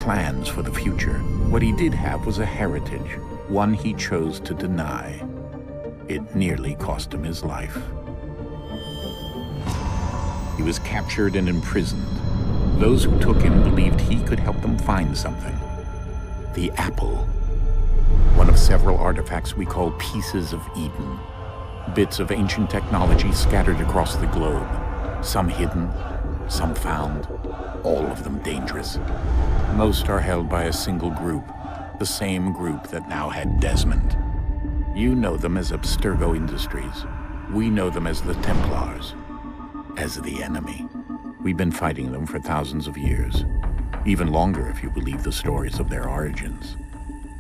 plans for the future. What he did have was a heritage, one he chose to deny. It nearly cost him his life. He was captured and imprisoned. Those who took him believed he could help them find something. The apple. One of several artifacts we call pieces of Eden. Bits of ancient technology scattered across the globe. Some hidden, some found, all of them dangerous. Most are held by a single group, the same group that now had Desmond. You know them as Abstergo Industries. We know them as the Templars, as the enemy. We've been fighting them for thousands of years, even longer if you believe the stories of their origins.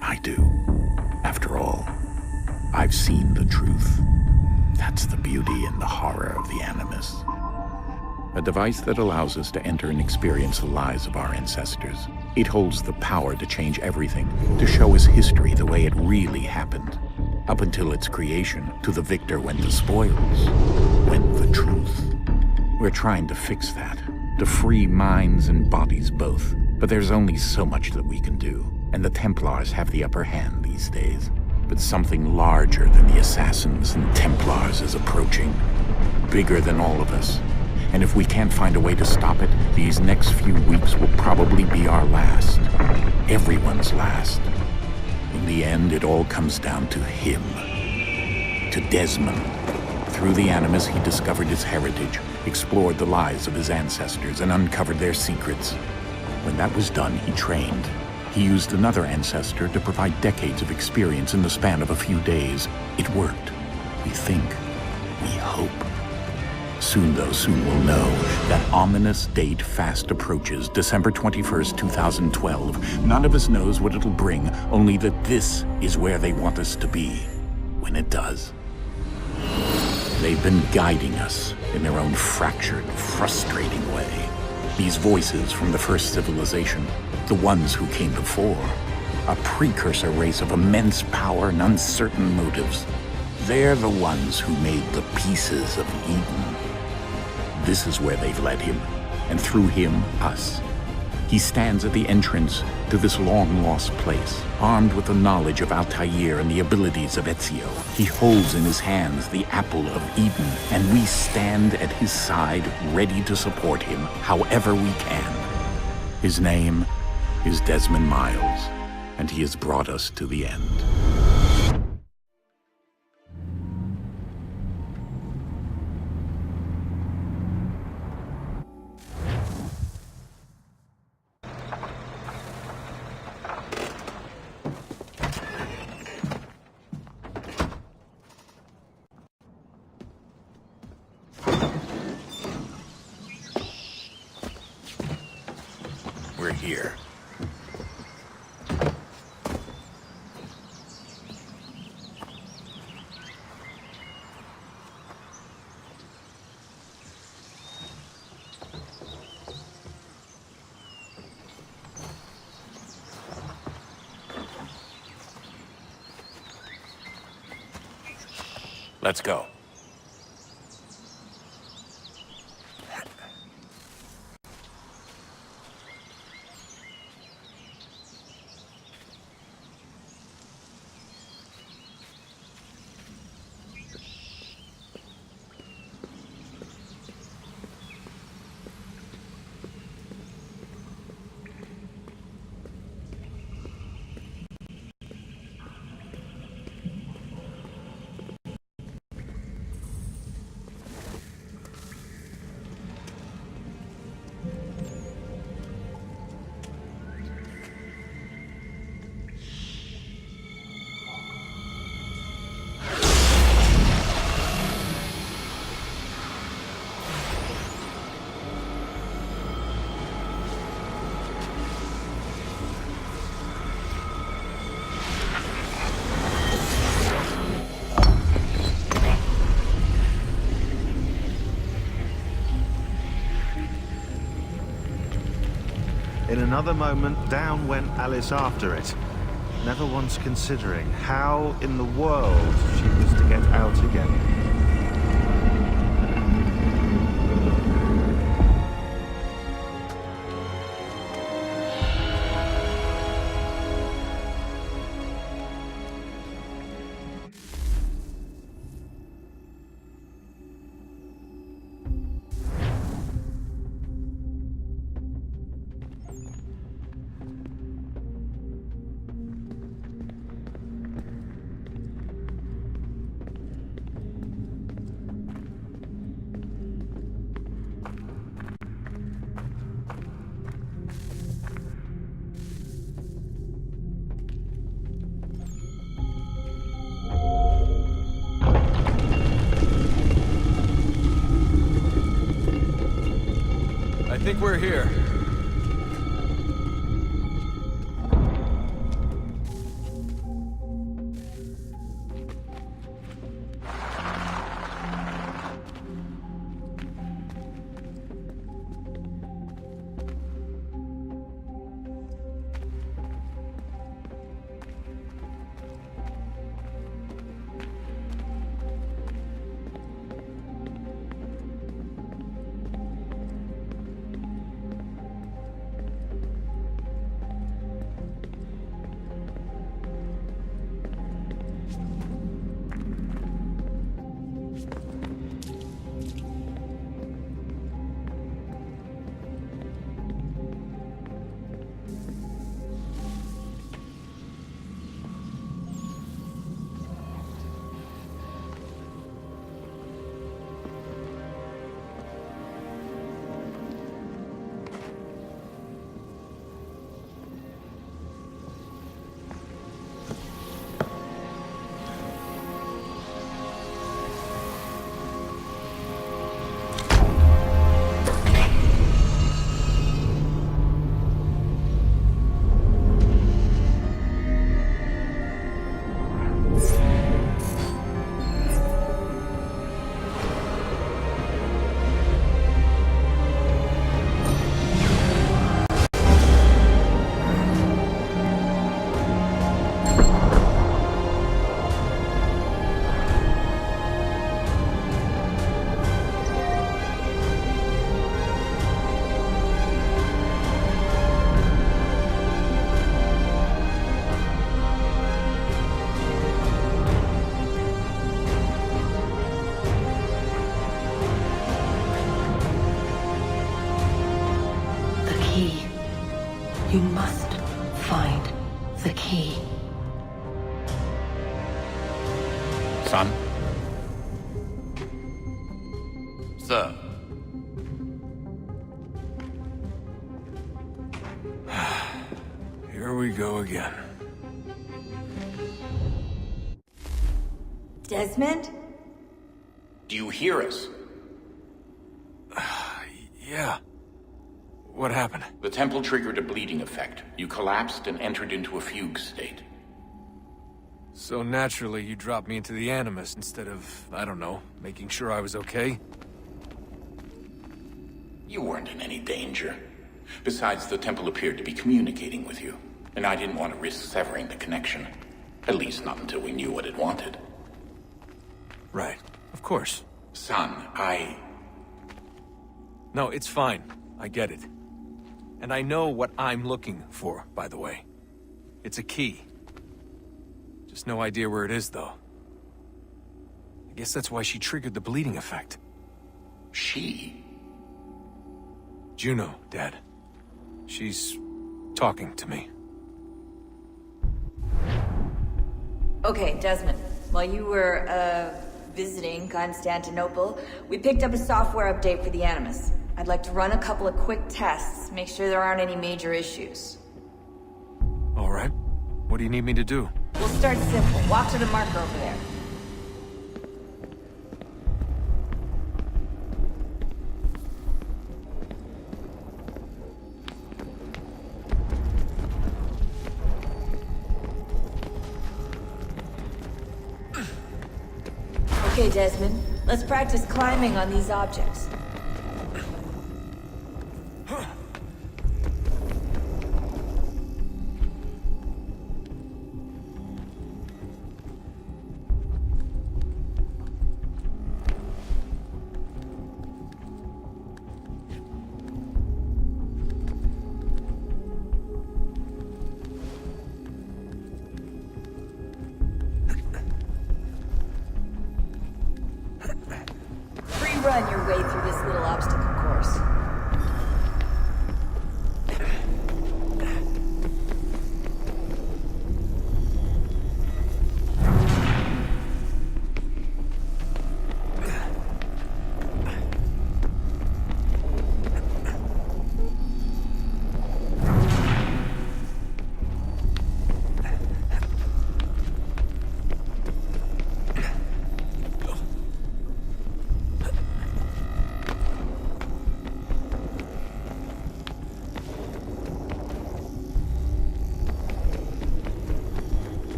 I do. After all, I've seen the truth. That's the beauty and the horror of the Animus. A device that allows us to enter and experience the lives of our ancestors. It holds the power to change everything, to show us history the way it really happened. Up until its creation, to the victor went the spoils, went the truth. We're trying to fix that, to free minds and bodies both. But there's only so much that we can do, and the Templars have the upper hand these days. But something larger than the Assassins and Templars is approaching, bigger than all of us. And if we can't find a way to stop it, these next few weeks will probably be our last. Everyone's last. In the end, it all comes down to him. To Desmond. Through the Animus, he discovered his heritage, explored the lives of his ancestors, and uncovered their secrets. When that was done, he trained. He used another ancestor to provide decades of experience in the span of a few days. It worked. We think. We hope. Soon, though, soon we'll know. That ominous date fast approaches, December 21st, 2012. None of us knows what it'll bring, only that this is where they want us to be, when it does. They've been guiding us in their own fractured, frustrating way. These voices from the first civilization, the ones who came before, a precursor race of immense power and uncertain motives. They're the ones who made the pieces of Eden. This is where they've led him, and through him, us. He stands at the entrance to this long-lost place, armed with the knowledge of Altair and the abilities of Ezio. He holds in his hands the apple of Eden, and we stand at his side, ready to support him however we can. His name is Desmond Miles, and he has brought us to the end. We're here. Let's go. In another moment, down went Alice after it, never once considering how in the world she was to get out again. think we're here. You must find the key. Son? Sir. Here we go again. Desmond? Do you hear us? Yeah. What happened? The temple triggered a bleeding effect. You collapsed and entered into a fugue state. So naturally, you dropped me into the Animus instead of, I don't know, making sure I was okay? You weren't in any danger. Besides, the temple appeared to be communicating with you, and I didn't want to risk severing the connection. At least not until we knew what it wanted. Right. Of course. Son, No, it's fine. I get it. And I know what I'm looking for, by the way. It's a key. Just no idea where it is, though. I guess that's why she triggered the bleeding effect. She? Juno, Dad. She's talking to me. Okay, Desmond. While you were, visiting Constantinople, we picked up a software update for the Animus. I'd like to run a couple of quick tests, make sure there aren't any major issues. All right. What do you need me to do? We'll start simple. Walk to the marker over there. Okay, Desmond. Let's practice climbing on these objects. Run your way through this little obstacle course.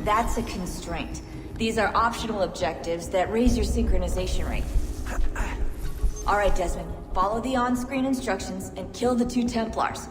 That's a constraint. These are optional objectives that raise your synchronization rate. Alright, Desmond. Follow the on-screen instructions and kill the 2 Templars.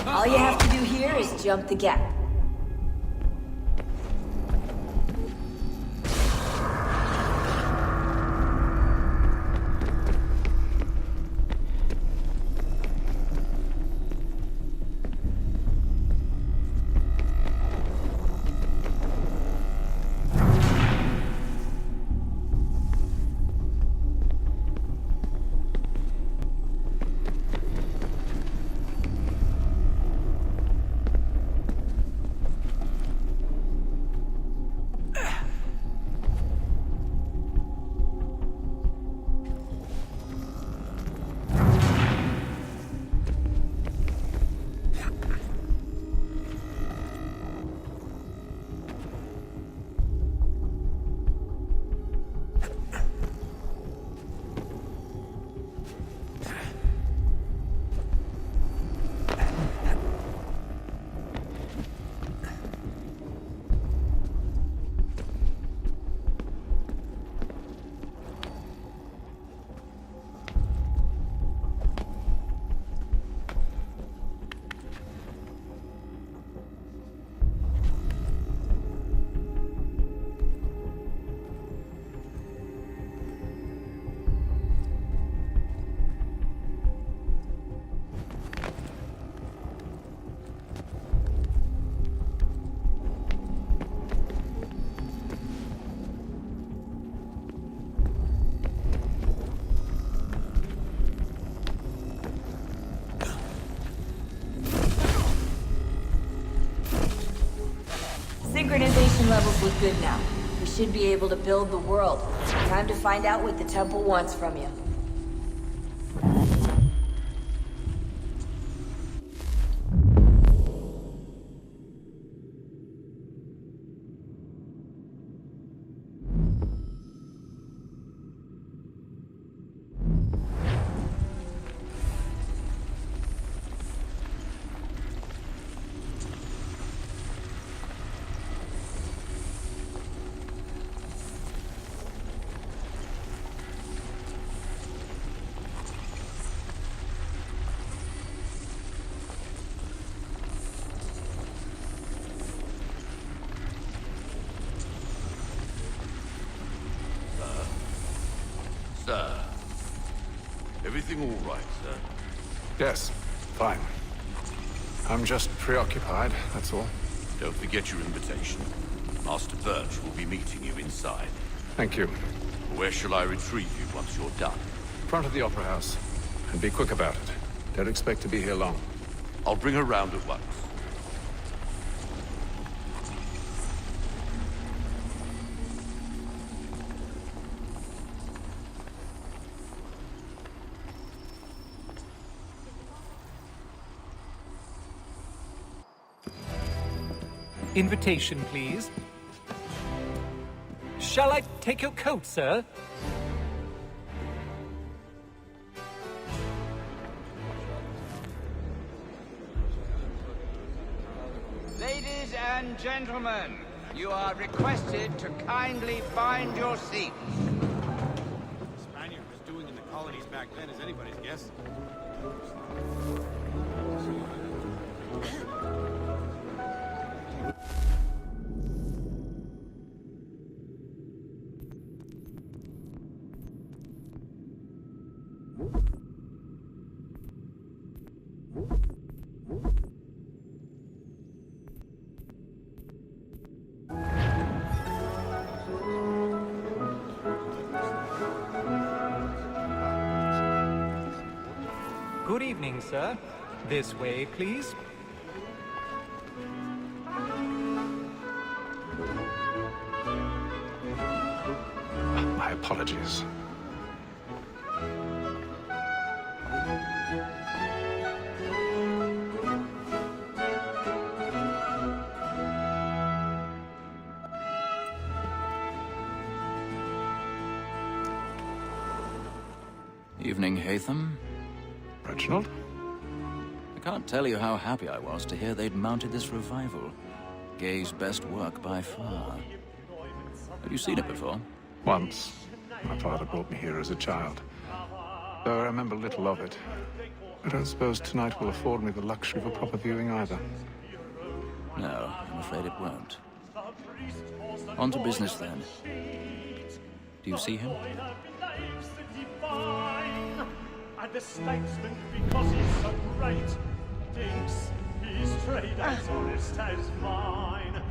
All you have to do here is jump the gap. Synchronization levels look good now. We should be able to build the world. Time to find out what the temple wants from you. Sir. Everything all right, sir? Yes, fine. I'm just preoccupied, that's all. Don't forget your invitation. Master Birch will be meeting you inside. Thank you. Where shall I retrieve you once you're done? Front of the Opera House. And be quick about it. Don't expect to be here long. I'll bring her round at once. Invitation, please. Shall I take your coat, sir? Ladies and gentlemen, you are requested to kindly find your seats. Spaniard was doing in the colonies back then is anybody's guess. Good evening, sir. This way, please. My apologies. Evening, Hatham. Reginald? I can't tell you how happy I was to hear they'd mounted this revival. Gay's best work by far. Have you seen it before? Once. My father brought me here as a child. Though I remember little of it. I don't suppose tonight will afford me the luxury of a proper viewing either. No, I'm afraid it won't. On to business then. Do you see him? And the statesman, because he's so great, thinks his trade as honest as mine.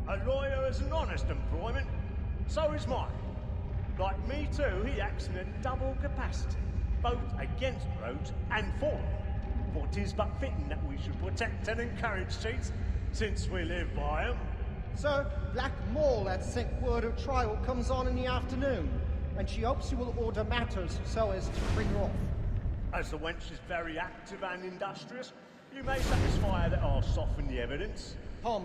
A lawyer is an honest employment, so is mine. Like me too, he acts in a double capacity, both against roads and for them. For 'tis but fitting that we should protect and encourage cheats, since we live by 'em. Sir, Black Mall had sent word her trial comes on in the afternoon, and she hopes you will order matters so as to bring her off. As the wench is very active and industrious, you may satisfy her that I'll soften the evidence.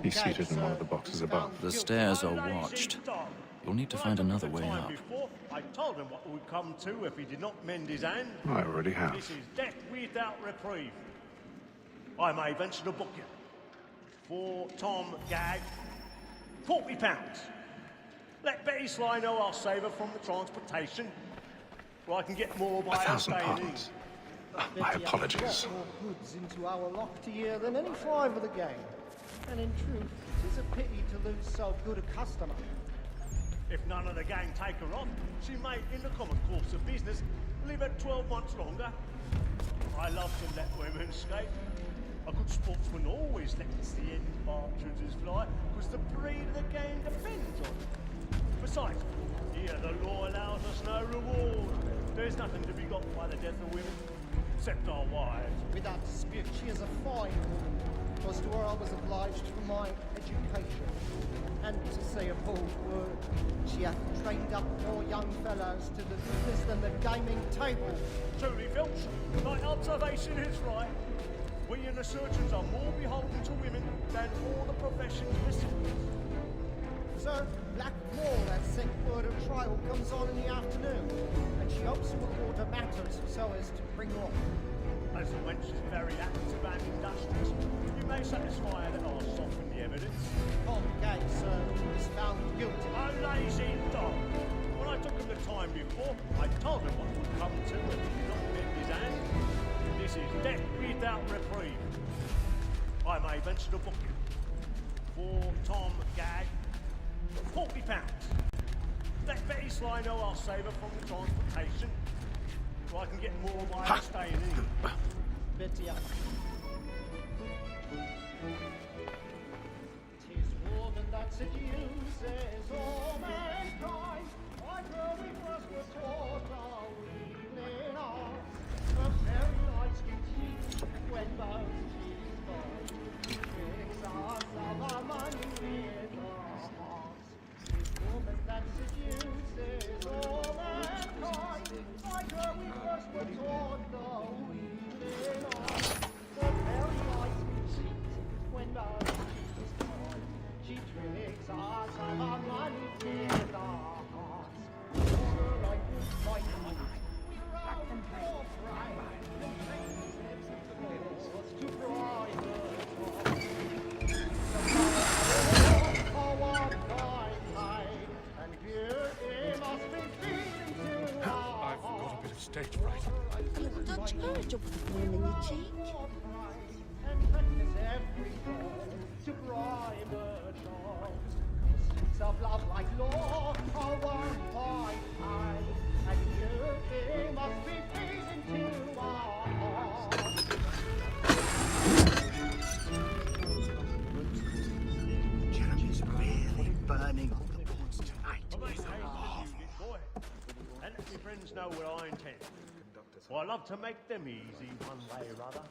He's seated in one of the boxes above. The stairs are watched. You'll need to find another way up. Before, I told him what would come to if he did not mend his hand. I already have. This is death without reprieve. I may venture to book you. For Tom Gag, £40. Let Betty Sly know I'll save her from the transportation, or I can get more by her staying in. My apologies. More goods into our locked year than any five of the gang. And in truth, it is a pity to lose so good a customer. If none of the gang take her off, she may, in the common course of business, live at 12 months longer. I love to let women escape. A good sportsman always lets the end partridges fly, because the breed of the game depends on it. Besides, here the law allows us no reward. There's nothing to be got by the death of women, except our wives. Without dispute, she is a fine woman. Because to her I was obliged for my education. And to say a bold word, she hath trained up more young fellows to the business than the gaming table. Truly, Filch, thy observation is right. We and the surgeons are more beholden to women than all the professions recipients. Sir, Black Mall has sent word her trial comes on in the afternoon, and she hopes you will order matters so as to bring her off. As the wench is very active and industrious, you may satisfy her that I'll soften the evidence. Tom Gay, sir, is found guilty. A lazy dog! When I took him the time before, I told him what would come to if he did not bend his hand. This is death without reprieve. I may venture to book you. For Tom Gag, £40. Let Betty Sly know I'll save her from the transportation, so I can get more by her staying in. Betty up. 'Tis woman that seduces all mankind. Like her we first were taught our evening hours. The very nights we cheat when both she's gone. Tricks us of our money with our hearts. 'Tis woman that seduces all mankind. Like her we first were taught our evening hours. The very nights we cheat when both she's gone. She tricks us of our money with our hearts. Sure I could find money. I've got a bit of stage fright. Don't you know a job with a worm in your cheek? Of love like law, one by eye, and you must be feeding to our hearts. Jeremy's really burning all the boards tonight. My friends know what I intend. Well, I love to make them easy one way or other.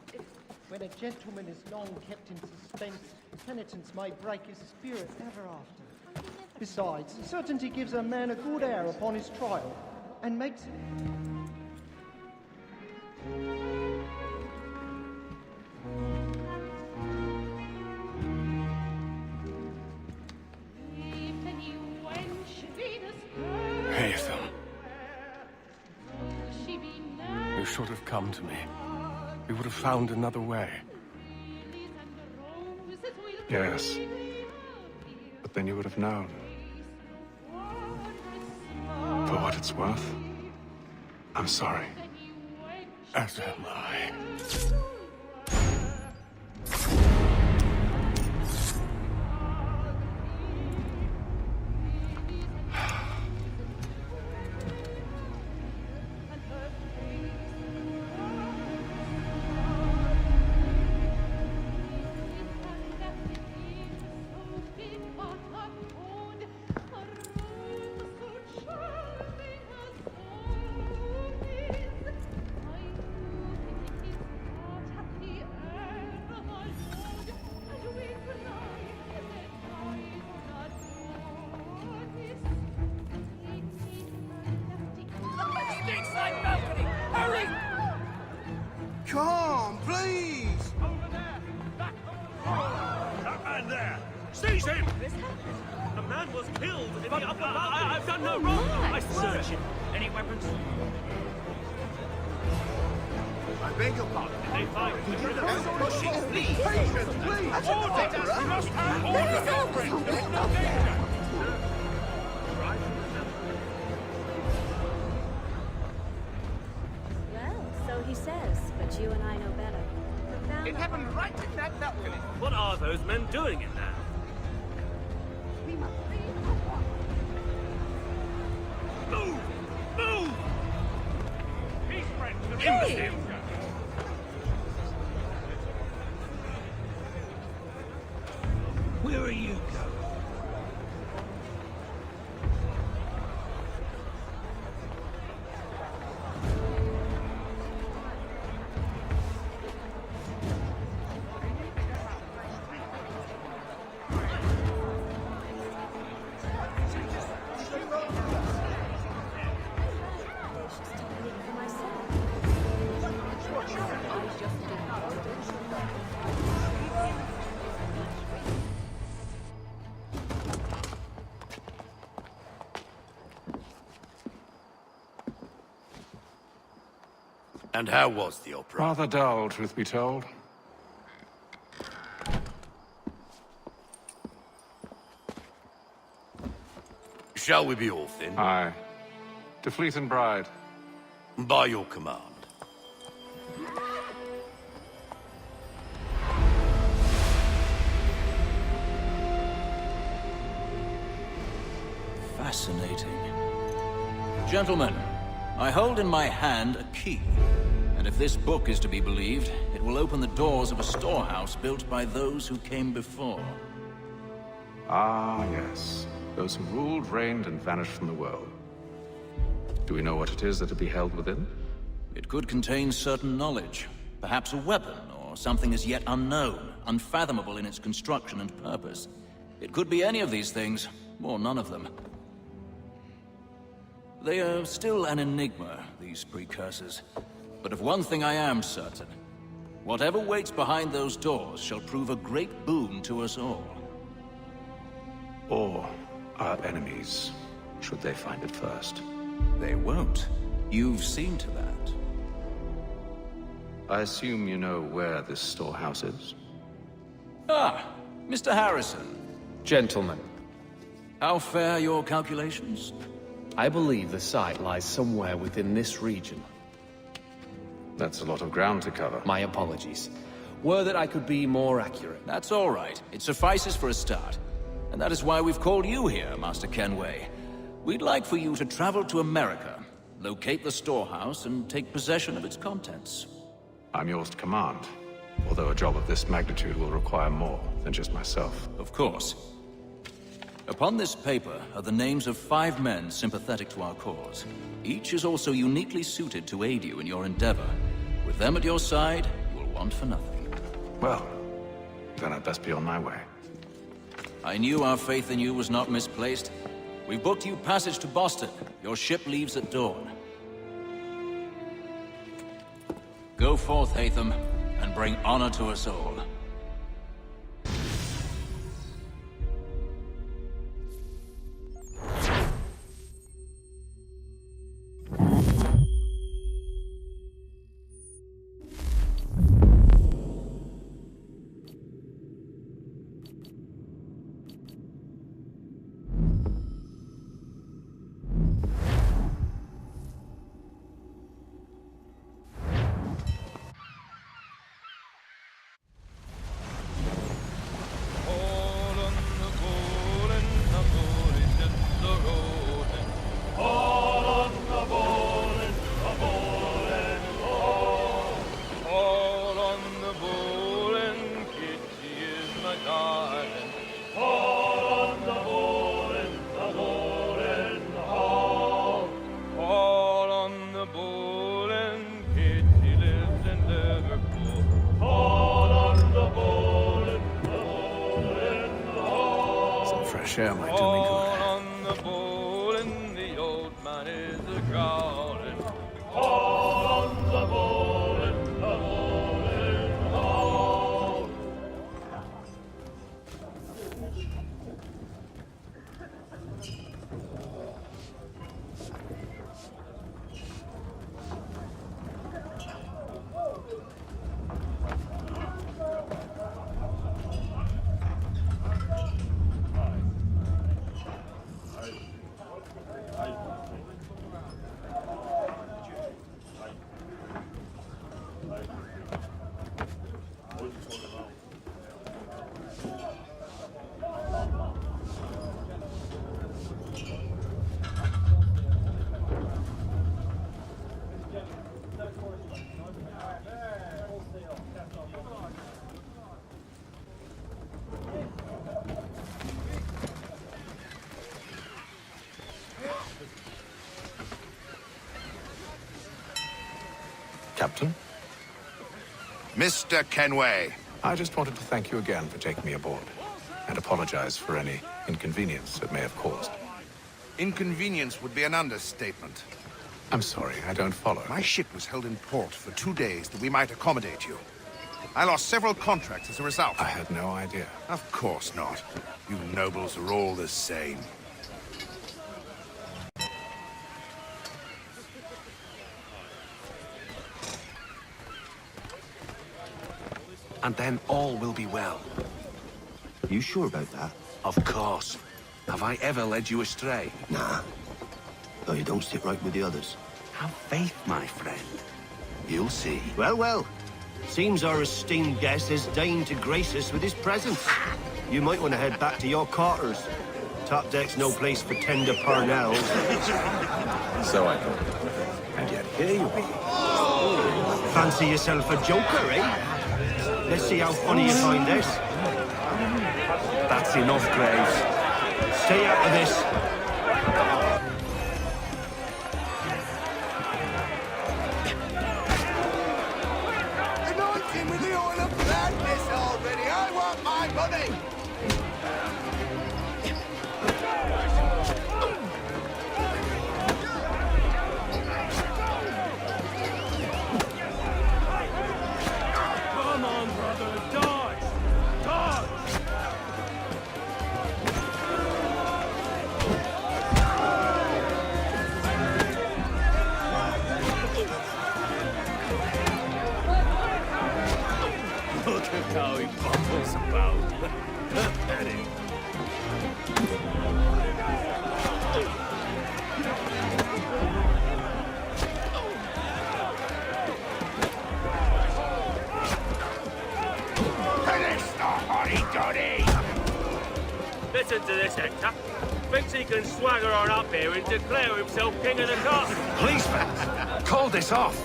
When a gentleman is long kept in suspense, penitence may break his spirit ever after. Besides, certainty gives a man a good air upon his trial, and makes Hatham. You should have come to me. We would have found another way. Yes. But then you would have known. For what it's worth, I'm sorry. As am I. Come, please! That man there! Seize him! The man was killed in the upper balcony. I've done no wrong. I search him. Any weapons? I beg your pardon. They find Please, patience, please! Order! We must have order! There is no danger! Well, so he says, but you and I know better. It happened right in that balcony. What are those men doing in there? Move! Move! Peace friends of imbeciles! Where are you going? And how was the opera? Rather dull, truth be told. Shall we be off then? Aye. To Fleet and Bride. By your command. Fascinating. Gentlemen, I hold in my hand a key. And if this book is to be believed, it will open the doors of a storehouse built by those who came before. Ah, yes. Those who ruled, reigned, and vanished from the world. Do we know what it is that will be held within? It could contain certain knowledge. Perhaps a weapon, or something as yet unknown, unfathomable in its construction and purpose. It could be any of these things, or none of them. They are still an enigma, these precursors. But of one thing I am certain. Whatever waits behind those doors shall prove a great boon to us all. Or our enemies, should they find it first. They won't. You've seen to that. I assume you know where this storehouse is? Ah, Mr. Harrison. Gentlemen, How fare your calculations? I believe the site lies somewhere within this region. That's a lot of ground to cover. My apologies. Were that I could be more accurate. That's all right. It suffices for a start. And that is why we've called you here, Master Kenway. We'd like for you to travel to America, locate the storehouse, and take possession of its contents. I'm yours to command. Although a job of this magnitude will require more than just myself. Of course. Upon this paper are the names of 5 men sympathetic to our cause. Each is also uniquely suited to aid you in your endeavor. With them at your side, you will want for nothing. Well, then I'd best be on my way. I knew our faith in you was not misplaced. We've booked you passage to Boston. Your ship leaves at dawn. Go forth, Hatham, and bring honor to us all. Share my doing good. On the bowl and the old man is a growling. On the bowl and the bowl and all. Captain? Mr. Kenway. I just wanted to thank you again for taking me aboard, and apologize for any inconvenience it may have caused. Inconvenience would be an understatement. I'm sorry, I don't follow. My ship was held in port for 2 days that we might accommodate you. I lost several contracts as a result. I had no idea. Of course not. You nobles are all the same. And then all will be well. You sure about that? Of course. Have I ever led you astray? Nah. Though you don't sit right with the others. Have faith, my friend. You'll see. Well, well. Seems our esteemed guest has deigned to grace us with his presence. You might want to head back to your quarters. Top deck's no place for tender parnells. So I thought. And yet here you be. Fancy yourself a joker, eh? Let's see how funny you find this. That's enough, Graves. Stay out of this. Anoint him with the oil of gladness already. I want my money. Come on, brother, dodge! Dodge! Look at how he bumbles about. At him. Listen to this, Hector. Thinks he can swagger on up here and declare himself king of the castle. Policeman, call this off.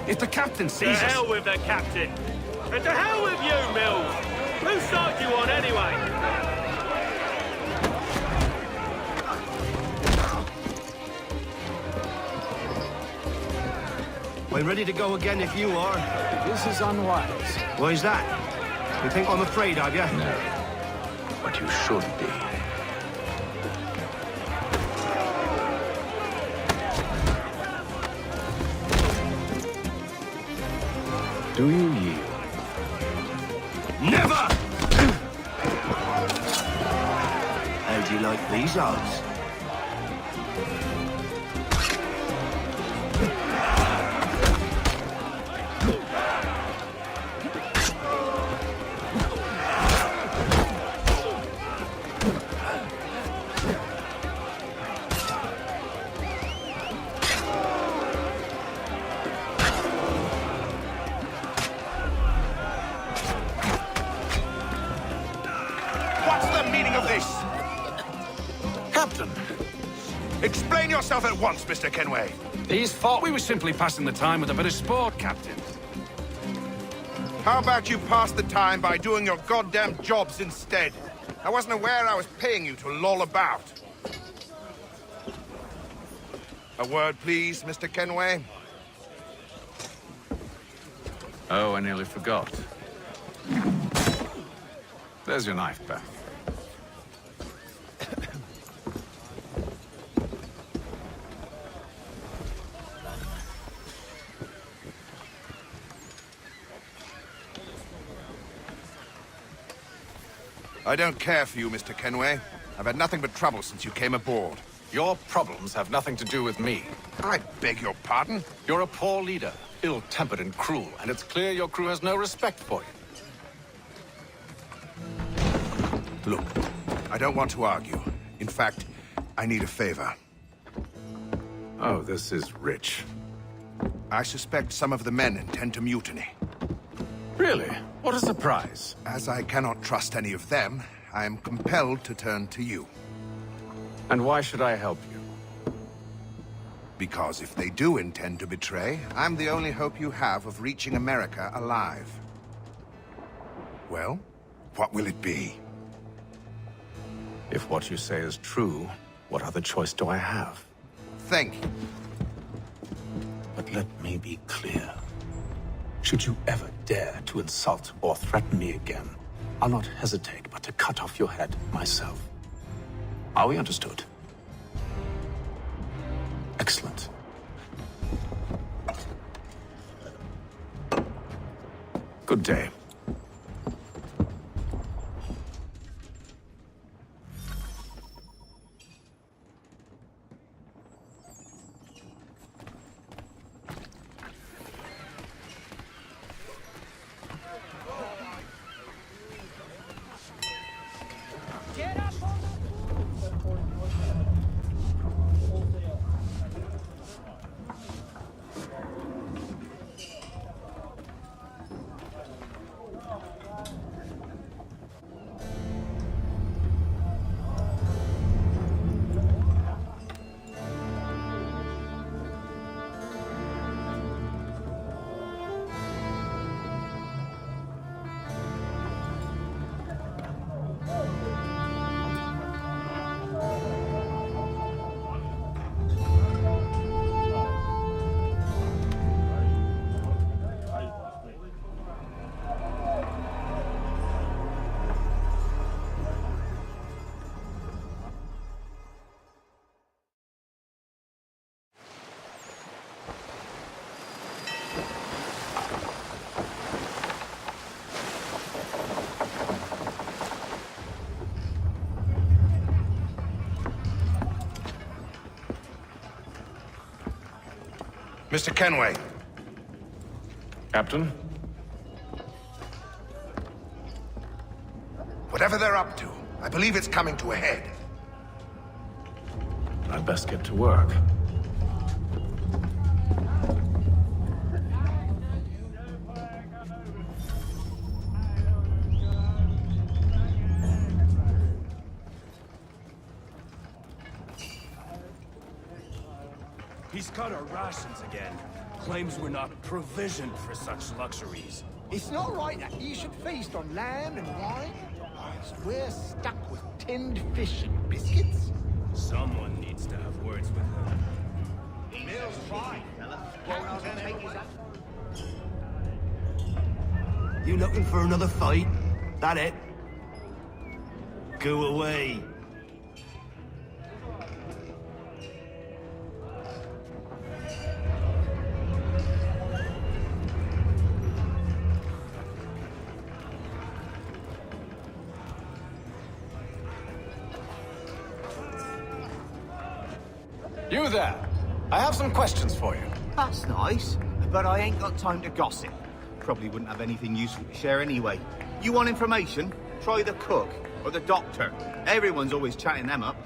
If the captain sees us... To hell with the captain. And to hell with you, Mills. Whose side do you on, anyway? We're ready to go again if you are. This is unwise. Why's that? You think I'm afraid of you? No. But you should be. Do you yield? Never! How do you like these odds? What's the meaning of this? Captain, Explain yourself at once, Mr. Kenway. these thought we were simply passing the time with a bit of sport, Captain. How about you pass the time by doing your goddamn jobs instead? I wasn't aware I was paying you to loll about. A word, please, Mr. Kenway. Oh, I nearly forgot. There's your knife back. I don't care for you, Mr. Kenway. I've had nothing but trouble since you came aboard. Your problems have nothing to do with me. I beg your pardon? You're a poor leader, ill-tempered and cruel, and it's clear your crew has no respect for you. Look, I don't want to argue. In fact, I need a favor. Oh, this is rich. I suspect some of the men intend to mutiny. Really? What a surprise. As I cannot trust any of them, I am compelled to turn to you. And why should I help you? Because if they do intend to betray, I'm the only hope you have of reaching America alive. Well, what will it be? If what you say is true, what other choice do I have? Thank you. But let me be clear. Should you ever dare to insult or threaten me again, I'll not hesitate but to cut off your head myself. Are we understood? Excellent. Good day. Mr. Kenway. Captain? Whatever they're up to, I believe it's coming to a head. I'd best get to work. He's cut our rations again. Claims we're not provisioned for such luxuries. It's not right that you should feast on lamb and wine. We're stuck with tinned fish and biscuits. Someone needs to have words with him. Bill's fine, fella. Won't take his You looking for another fight? That it? Go away. You there. I have some questions for you. That's nice, but I ain't got time to gossip. Probably wouldn't have anything useful to share anyway. You want information? Try the cook or the doctor. Everyone's always chatting them up.